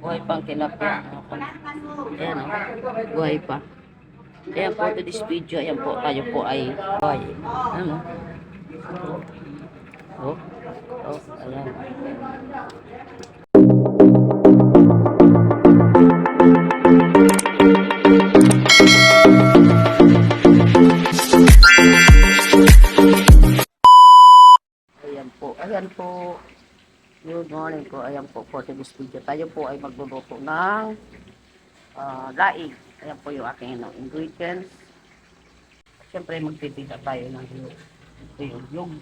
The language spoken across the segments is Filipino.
Buhay pang tilapia. Ayan o, buhay pa. Ayan po, to this video, ayan po, tayo po ay buhay. Ano? Oh, oh, ayan. Ayan po. Good morning po. Ayan po for this video. Tayo po ay magluluto ng laing. Ayan po yung aking ingredients. Siyempre magpipita tayo ng ito yung yug.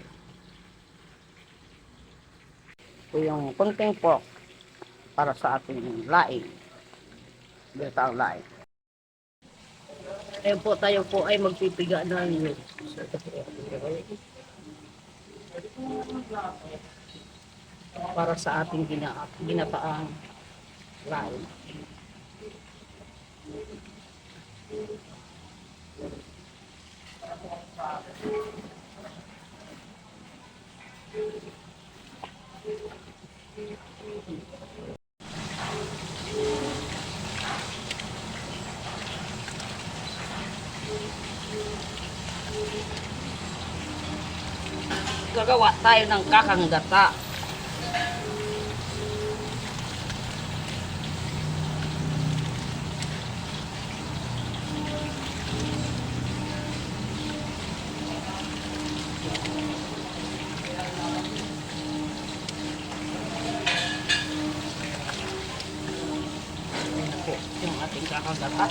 Ito yung konting pork para sa ating laing. Dito ang laing. Ayan po, tayo po ay magpipiga ng yug. Para sa ating ginataang laing. Gagawa tayo ng kakanggata. Yung ating kakanggata.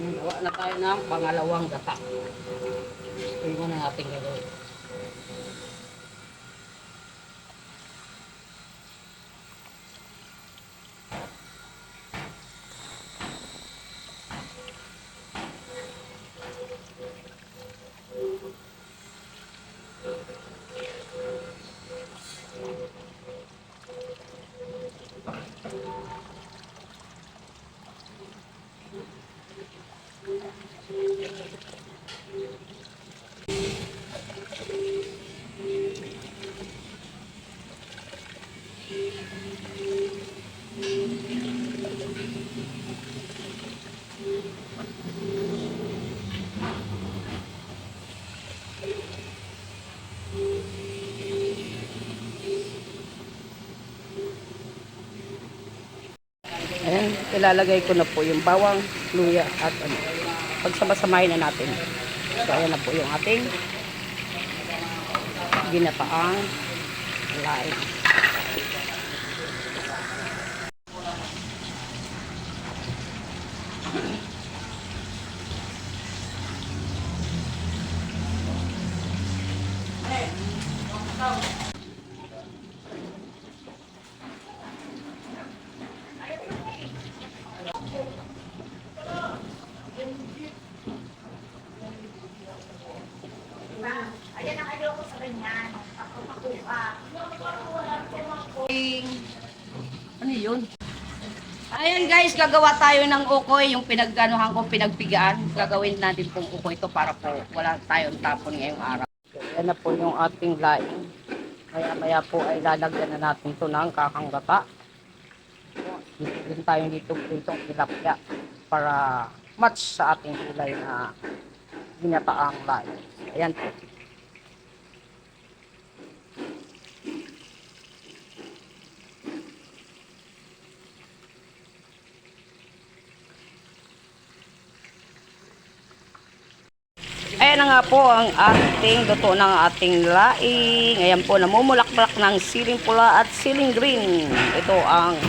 Gawa na tayo ng pangalawang gata. Ito yung na natin gagawin. Ayan, ilalagay ko na po yung bawang, luya at ano. Pagsama-samahin na natin. So ayan na po yung ating ginataang laing. Ayan ang ayaw ko sa ganyan. Ako makuha. Ano yun? Ayan guys, gagawa tayo ng ukoy. Yung pinagganuhan ko, pinagpigaan. Gagawin natin pong ukoy ito para po wala tayong tapon ngayong araw. Ayan na po yung ating laing. Maya-maya po ay lalagyan na natin ito ng kakanggata. Din tayo dito tilapia para match sa ating kulay na ginataang laing. Ayan po. Ayan na nga po ang ating luto ng ating laing. Ayan po, namumulak-mulak ng siling pula at siling green. Ito ang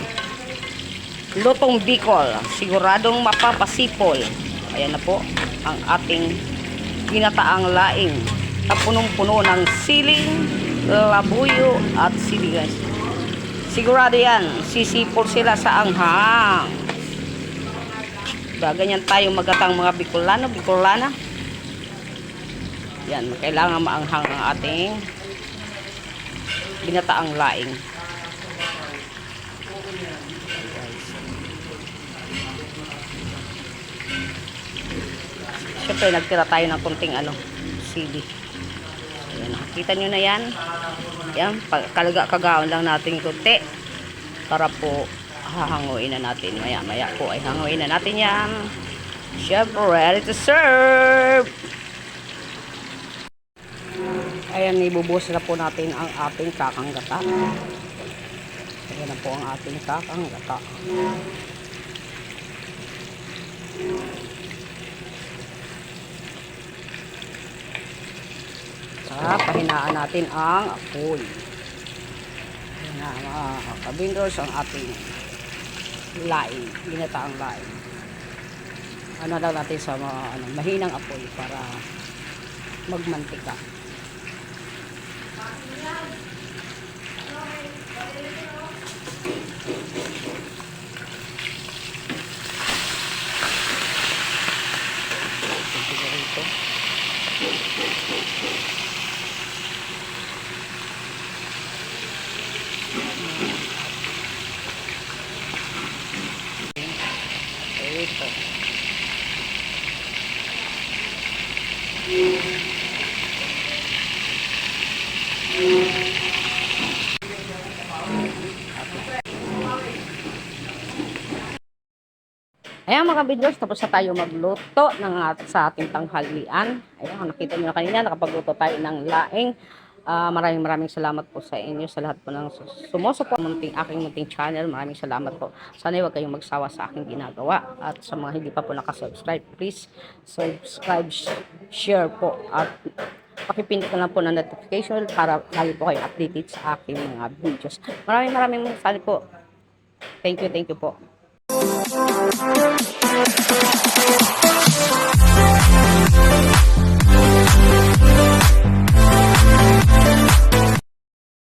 lutong Bicol. Siguradong mapapasipol. Ayan na po ang ating ginataang laing. Punong-puno ng siling, labuyo at Sigurado yan, sisipol sila sa anghang. Ganyan tayo magatang mga Bicolano, Bicolana. Yan, kailangan maanghang ang ating binataang laing. Siyempre, nagtira tayo ng konting sili. Ayan, nakikita nyo na yan. Yan, kagaon lang natin kunti para po hahanguin na natin. Maya po ay hanguin na natin yan. Siyempre, ready to serve! Ayan, ibubuhos na po natin ang ating kakang gata. Ayan na po ang ating kakang gata. Pahinaan natin ang apoy. Ayan na mga kabindors ang ating laing, binataang laing. Ano lang natin sa mga mahinang apoy para magmantika. Ito. Ayan mga bidros, tapos na tayo magluto sa ating tanghalian. Ayan, nakita nyo na kanina, nakapagluto tayo ng laing. Maraming salamat po sa inyo, sa lahat po ng sumusuporta aking munting channel. Maraming salamat po. Sana huwag kayong magsawa sa aking ginagawa. At sa mga hindi pa po nakasubscribe, please subscribe, share po. At pakipindot na lang po ng notification para lagi po kayo updated sa aking mga videos. Maraming salamat po. Thank you po.